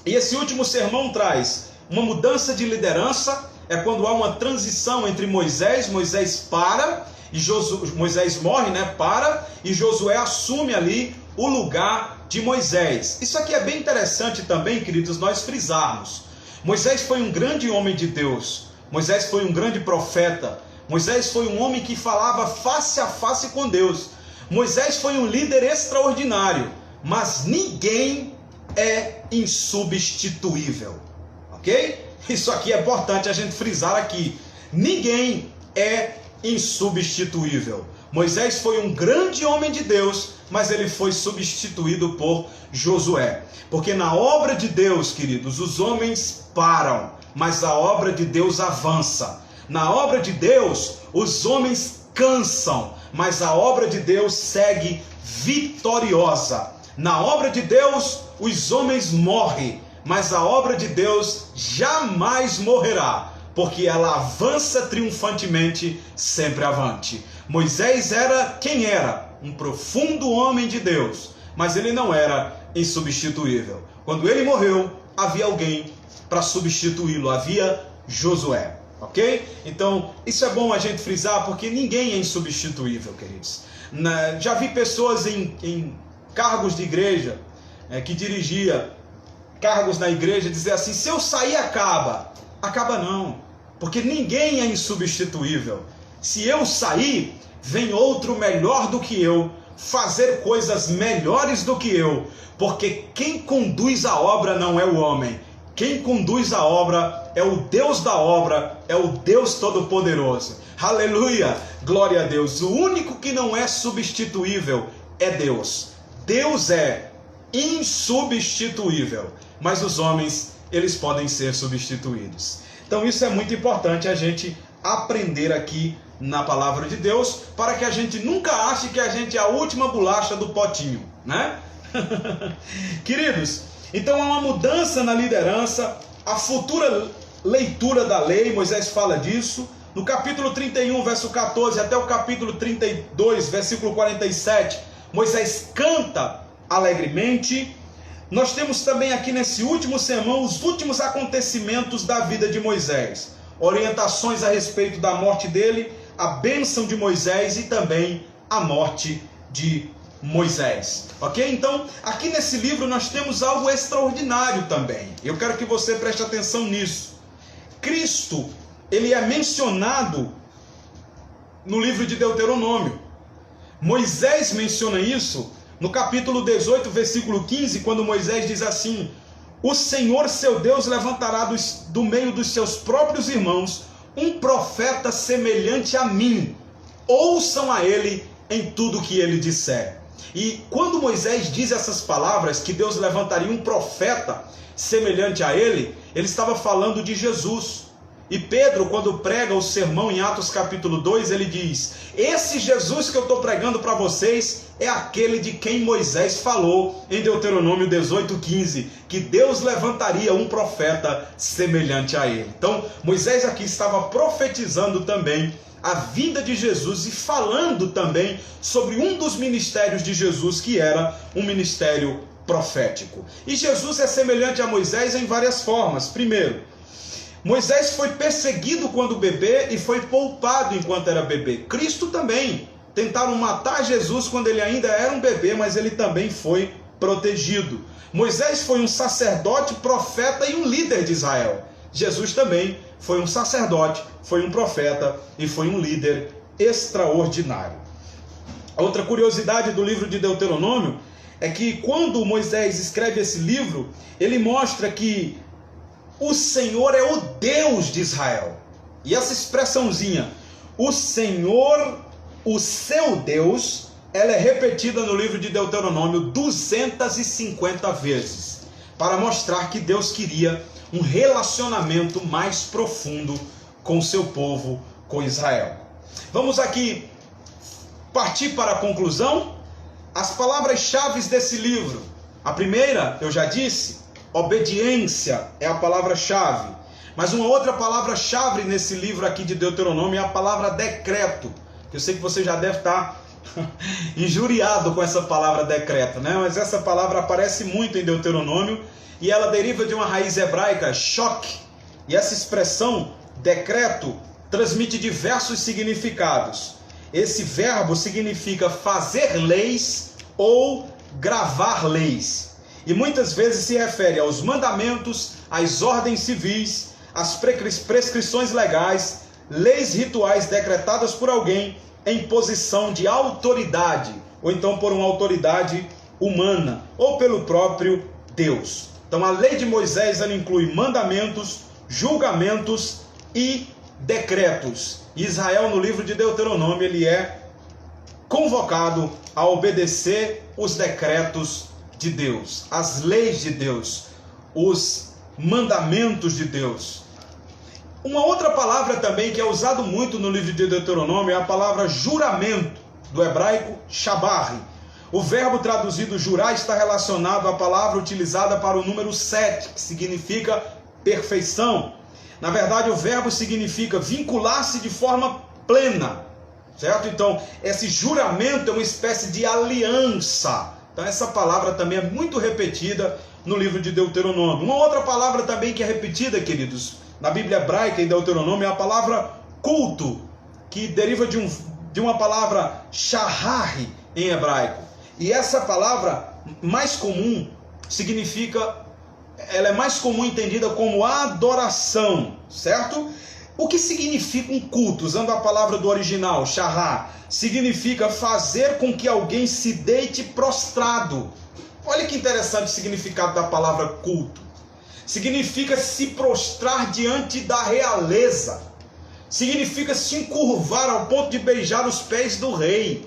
E esse último sermão traz uma mudança de liderança. É quando há uma transição entre Moisés para, e Moisés morre, para, e Josué assume ali o lugar de Moisés. Isso aqui é bem interessante também, queridos, nós frisarmos. Moisés foi um grande homem de Deus, Moisés foi um grande profeta, Moisés foi um homem que falava face a face com Deus, Moisés foi um líder extraordinário, mas ninguém é insubstituível, ok? Isso aqui é importante a gente frisar aqui. Ninguém é insubstituível. Moisés foi um grande homem de Deus, mas ele foi substituído por Josué. Porque na obra de Deus, queridos, os homens param, mas a obra de Deus avança. Na obra de Deus, os homens cansam, mas a obra de Deus segue vitoriosa. Na obra de Deus, os homens morrem, mas a obra de Deus jamais morrerá, porque ela avança triunfantemente, sempre avante. Moisés era quem era? Um profundo homem de Deus, mas ele não era insubstituível. Quando ele morreu, havia alguém para substituí-lo, havia Josué, ok? Então, isso é bom a gente frisar, porque ninguém é insubstituível, queridos. Já vi pessoas em cargos de igreja, que dirigia cargos na igreja, dizer assim: se eu sair acaba não, porque ninguém é insubstituível. Se eu sair, vem outro melhor do que eu, fazer coisas melhores do que eu, porque quem conduz a obra não é o homem, quem conduz a obra é o Deus da obra, é o Deus Todo-Poderoso. Aleluia, glória a Deus. O único que não é substituível é Deus. Deus é insubstituível, mas os homens, eles podem ser substituídos. Então isso é muito importante a gente aprender aqui na palavra de Deus, para que a gente nunca ache que a gente é a última bolacha do potinho, né? Queridos, então há uma mudança na liderança, a futura leitura da lei, Moisés fala disso, no capítulo 31, verso 14, até o capítulo 32, versículo 47, Moisés canta alegremente. Nós temos também aqui nesse último sermão os últimos acontecimentos da vida de Moisés, orientações a respeito da morte dele, a bênção de Moisés e também a morte de Moisés, ok? Então, aqui nesse livro nós temos algo extraordinário também. Eu quero que você preste atenção nisso. Cristo, ele é mencionado no livro de Deuteronômio. Moisés menciona isso no capítulo 18, versículo 15, quando Moisés diz assim: o Senhor seu Deus levantará do meio dos seus próprios irmãos um profeta semelhante a mim. Ouçam a ele em tudo que ele disser. E quando Moisés diz essas palavras, que Deus levantaria um profeta semelhante a ele, ele estava falando de Jesus. E Pedro, quando prega o sermão em Atos capítulo 2, ele diz: esse Jesus que eu estou pregando para vocês é aquele de quem Moisés falou em Deuteronômio 18:15, que Deus levantaria um profeta semelhante a ele. Então, Moisés aqui estava profetizando também a vida de Jesus e falando também sobre um dos ministérios de Jesus, que era um ministério profético. E Jesus é semelhante a Moisés em várias formas. Primeiro, Moisés foi perseguido quando bebê e foi poupado enquanto era bebê. Cristo também. Tentaram matar Jesus quando ele ainda era um bebê, mas ele também foi protegido. Moisés foi um sacerdote, profeta e um líder de Israel. Jesus também foi um sacerdote, foi um profeta e foi um líder extraordinário. Outra curiosidade do livro de Deuteronômio é que quando Moisés escreve esse livro, ele mostra que o Senhor é o Deus de Israel. E essa expressãozinha, o Senhor, o seu Deus, ela é repetida no livro de Deuteronômio 250 vezes, para mostrar que Deus queria um relacionamento mais profundo com o seu povo, com Israel. Vamos aqui partir para a conclusão. As palavras-chave desse livro. A primeira, eu já disse, obediência é a palavra-chave. Mas uma outra palavra-chave nesse livro aqui de Deuteronômio é a palavra decreto. Eu sei que você já deve estar injuriado com essa palavra decreto, né? Mas essa palavra aparece muito em Deuteronômio e ela deriva de uma raiz hebraica, choque. E essa expressão, decreto, transmite diversos significados. Esse verbo significa fazer leis ou gravar leis. E muitas vezes se refere aos mandamentos, às ordens civis, às prescrições legais, leis rituais decretadas por alguém em posição de autoridade, ou então por uma autoridade humana, ou pelo próprio Deus. Então a lei de Moisés, ela inclui mandamentos, julgamentos e decretos. Israel, no livro de Deuteronômio, ele é convocado a obedecer os decretos de Deus, as leis de Deus, os mandamentos de Deus. Uma outra palavra também que é usado muito no livro de Deuteronômio é a palavra juramento, do hebraico shabar. O verbo traduzido jurar está relacionado à palavra utilizada para o número 7, que significa perfeição. Na verdade, o verbo significa vincular-se de forma plena, certo? Então, esse juramento é uma espécie de aliança. Então, essa palavra também é muito repetida no livro de Deuteronômio. Uma outra palavra também que é repetida, queridos, na Bíblia hebraica, em Deuteronômio, é a palavra culto, que deriva de uma palavra shahar em hebraico. E essa palavra mais comum significa, ela é mais comum entendida como adoração, certo? O que significa um culto? Usando a palavra do original, shahar, significa fazer com que alguém se deite prostrado. Olha que interessante o significado da palavra culto. Significa se prostrar diante da realeza. Significa se encurvar ao ponto de beijar os pés do rei.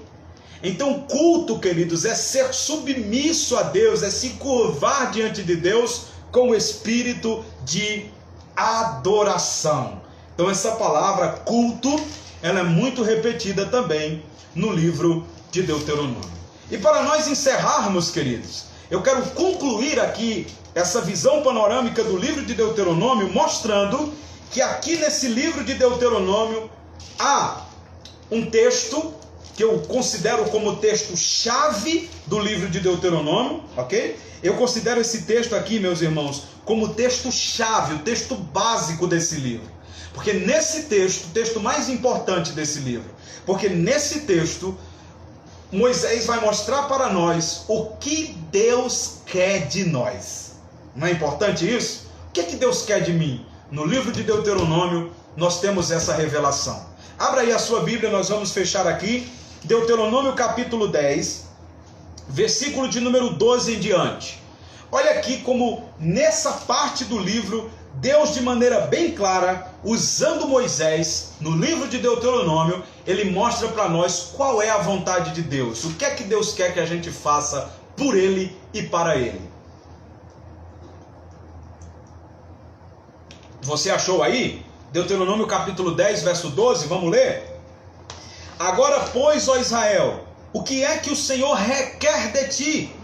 Então, culto, queridos, é ser submisso a Deus, é se curvar diante de Deus com o espírito de adoração. Então, essa palavra culto, ela é muito repetida também no livro de Deuteronômio. E para nós encerrarmos, queridos, eu quero concluir aqui essa visão panorâmica do livro de Deuteronômio, mostrando que aqui nesse livro de Deuteronômio há um texto que eu considero como o texto-chave do livro de Deuteronômio, ok? Eu considero esse texto aqui, meus irmãos, como o texto-chave, o texto básico desse livro. Porque nesse texto, o texto mais importante desse livro, porque nesse texto, Moisés vai mostrar para nós o que Deus quer de nós. Não é importante isso? O que é que Deus quer de mim? No livro de Deuteronômio, nós temos essa revelação. Abra aí a sua Bíblia, nós vamos fechar aqui. Deuteronômio capítulo 10, versículo de número 12 em diante. Olha aqui como nessa parte do livro, Deus de maneira bem clara, usando Moisés, no livro de Deuteronômio, ele mostra para nós qual é a vontade de Deus. O que é que Deus quer que a gente faça por ele e para ele. Você achou aí? Deuteronômio capítulo 10, verso 12, vamos ler? Agora, pois, ó Israel, o que é que o Senhor requer de ti?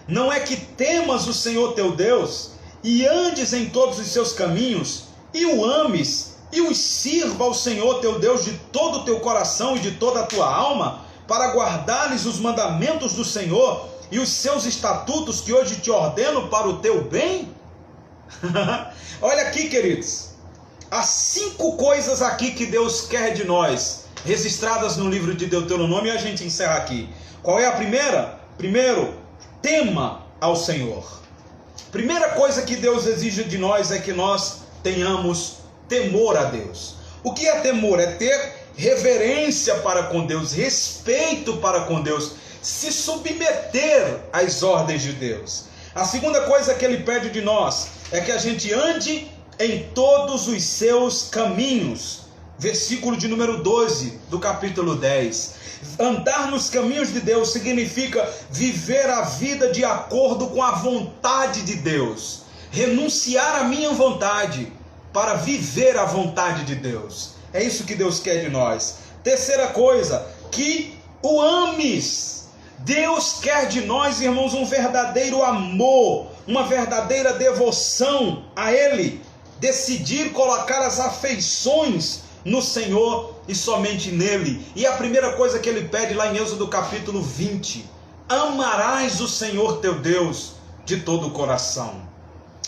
Não é que temas o Senhor teu Deus, e andes em todos os seus caminhos, e o ames, e o sirva ao Senhor teu Deus de todo o teu coração e de toda a tua alma, para guardares os mandamentos do Senhor e os seus estatutos que hoje te ordeno para o teu bem? Olha aqui, queridos, há 5 coisas aqui que Deus quer de nós, registradas no livro de Deuteronômio, e a gente encerra aqui. Qual é a primeira? Primeiro, tema ao Senhor. Primeira coisa que Deus exige de nós é que nós tenhamos temor a Deus. O que é temor? É ter reverência para com Deus, respeito para com Deus, se submeter às ordens de Deus. A segunda coisa que ele pede de nós é que a gente ande em todos os seus caminhos. Versículo de número 12 do capítulo 10. Andar nos caminhos de Deus significa viver a vida de acordo com a vontade de Deus. Renunciar à minha vontade para viver a vontade de Deus. É isso que Deus quer de nós. Terceira coisa, que o ames. Deus quer de nós, irmãos, um verdadeiro amor, uma verdadeira devoção a Ele. Decidir colocar as afeições no Senhor e somente nele. E a primeira coisa que ele pede lá em Êxodo capítulo 20: amarás o Senhor teu Deus de todo o coração.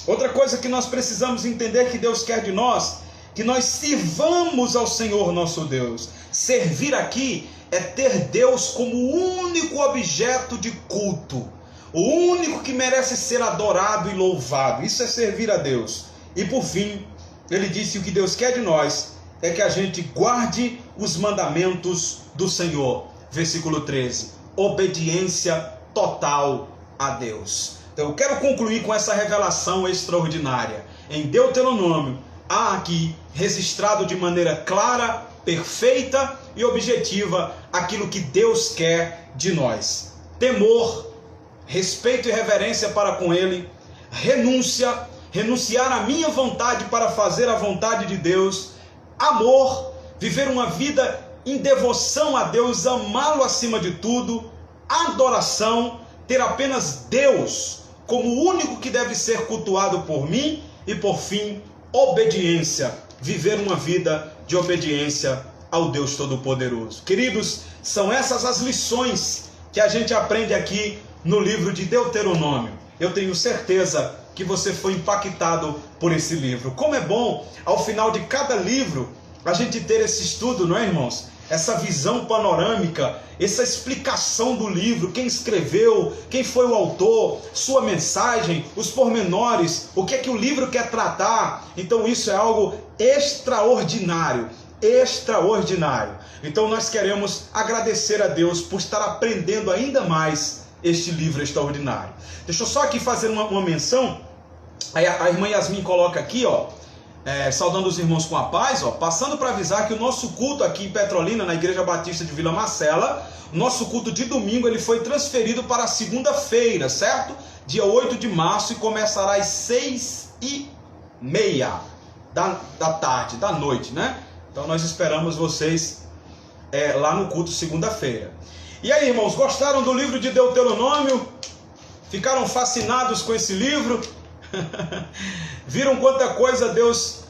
Outra coisa que nós precisamos entender que Deus quer de nós, que nós sirvamos ao Senhor nosso Deus. Servir aqui é ter Deus como o único objeto de culto, o único que merece ser adorado e louvado. Isso é servir a Deus. E por fim, ele disse: o que Deus quer de nós é que a gente guarde os mandamentos do Senhor. Versículo 13, obediência total a Deus. Então eu quero concluir com essa revelação extraordinária. Em Deuteronômio há aqui registrado de maneira clara, perfeita e objetiva aquilo que Deus quer de nós: temor, respeito e reverência para com Ele, renunciar à minha vontade para fazer a vontade de Deus, amor, viver uma vida em devoção a Deus, amá-lo acima de tudo, adoração, ter apenas Deus como o único que deve ser cultuado por mim, e por fim, obediência, viver uma vida de obediência ao Deus Todo-Poderoso. Queridos, são essas as lições que a gente aprende aqui no livro de Deuteronômio. Eu tenho certeza que você foi impactado por esse livro. Como é bom, ao final de cada livro, a gente ter esse estudo, não é, irmãos? Essa visão panorâmica, essa explicação do livro, quem escreveu, quem foi o autor, sua mensagem, os pormenores, o que é que o livro quer tratar. Então isso é algo extraordinário, extraordinário. Então nós queremos agradecer a Deus por estar aprendendo ainda mais este livro extraordinário. Deixa eu só aqui fazer uma menção. A irmã Yasmin coloca aqui, ó, saudando os irmãos com a paz, passando para avisar que o nosso culto aqui em Petrolina, na Igreja Batista de Vila Marcela, o nosso culto de domingo, ele foi transferido para segunda-feira, certo? Dia 8 de março, e começará às 6h30 da tarde, da noite, né? Então nós esperamos vocês lá no culto segunda-feira. E aí, irmãos, gostaram do livro de Deuteronômio? Ficaram fascinados com esse livro? Viram quanta coisa Deus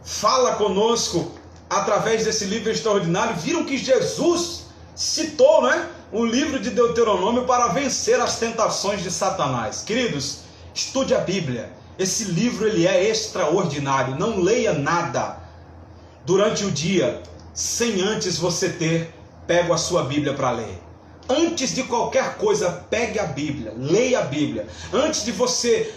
fala conosco através desse livro extraordinário? Viram que Jesus citou, né, o livro de Deuteronômio para vencer as tentações de Satanás? Queridos, estude a Bíblia. Esse livro ele é extraordinário. Não leia nada durante o dia sem antes você ter pego a sua Bíblia para ler. Antes de qualquer coisa, pegue a Bíblia, leia a Bíblia. Antes de você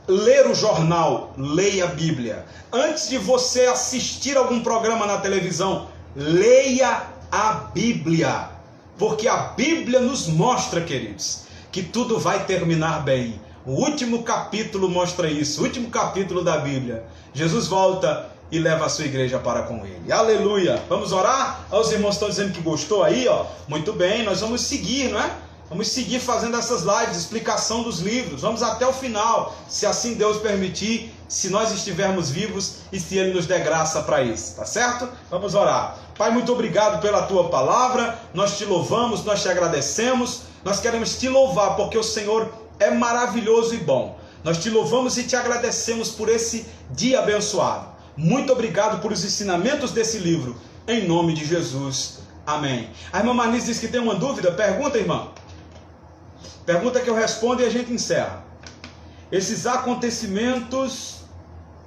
ler o jornal, leia a Bíblia. Antes de você assistir algum programa na televisão, leia a Bíblia. Porque a Bíblia nos mostra, queridos, que tudo vai terminar bem. O último capítulo mostra isso, o último capítulo da Bíblia. Jesus volta e leva a sua igreja para com ele. Aleluia! Vamos orar? Os irmãos estão dizendo que gostou aí, Muito bem, nós vamos seguir, não é? Vamos seguir fazendo essas lives, explicação dos livros. Vamos até o final, se assim Deus permitir, se nós estivermos vivos e se Ele nos der graça para isso, tá certo? Vamos orar. Pai, muito obrigado pela Tua palavra. Nós te louvamos, nós te agradecemos. Nós queremos te louvar porque o Senhor é maravilhoso e bom. Nós te louvamos e te agradecemos por esse dia abençoado. Muito obrigado por os ensinamentos desse livro. Em nome de Jesus. Amém. A irmã Marlise diz que tem uma dúvida. Pergunta, irmã. Pergunta que eu respondo e a gente encerra. Esses acontecimentos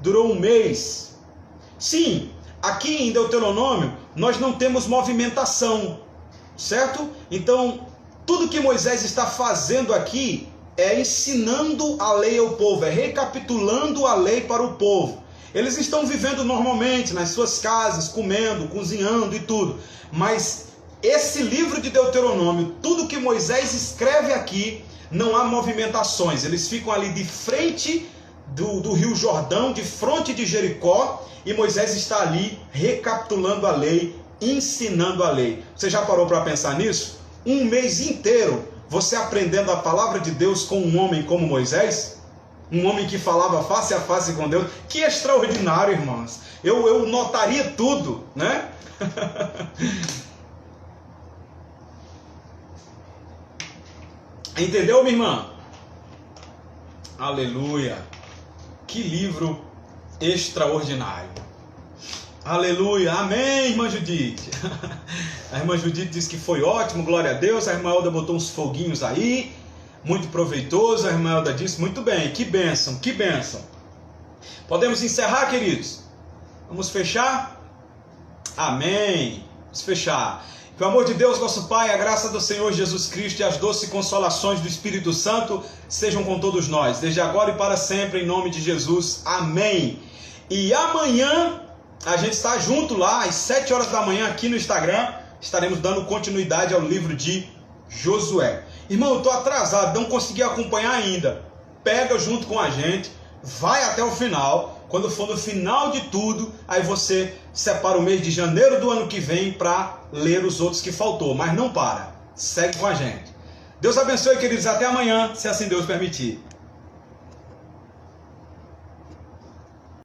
durou um mês. Sim, aqui em Deuteronômio nós não temos movimentação, certo? Então, tudo que Moisés está fazendo aqui é ensinando a lei ao povo, é recapitulando a lei para o povo. Eles estão vivendo normalmente nas suas casas, comendo, cozinhando e tudo. Mas esse livro de Deuteronômio, tudo que Moisés escreve aqui, não há movimentações. Eles ficam ali de frente do Rio Jordão, de fronte de Jericó, e Moisés está ali recapitulando a lei, ensinando a lei. Você já parou para pensar nisso? Um mês inteiro você aprendendo a palavra de Deus com um homem como Moisés? Um homem que falava face a face com Deus. Que extraordinário, irmãos. Eu notaria tudo, né? Entendeu, minha irmã? Aleluia. Que livro extraordinário. Aleluia. Amém, irmã Judite. A irmã Judite disse que foi ótimo, glória a Deus. A irmã Elda botou uns foguinhos aí. Muito proveitoso. A irmã Elda disse, muito bem, que bênção, que bênção. Podemos encerrar, queridos? Vamos fechar? Amém. Vamos fechar. Que o amor de Deus, nosso Pai, a graça do Senhor Jesus Cristo e as doces consolações do Espírito Santo sejam com todos nós, desde agora e para sempre, em nome de Jesus. Amém. E amanhã a gente está junto lá, às 7 horas da manhã, aqui no Instagram. Estaremos dando continuidade ao livro de Josué. Irmão, eu estou atrasado, não consegui acompanhar ainda. Pega junto com a gente, vai até o final. Quando for no final de tudo, aí você separa o mês de janeiro do ano que vem para ler os outros que faltou. Mas não para, segue com a gente. Deus abençoe, queridos, até amanhã, se assim Deus permitir.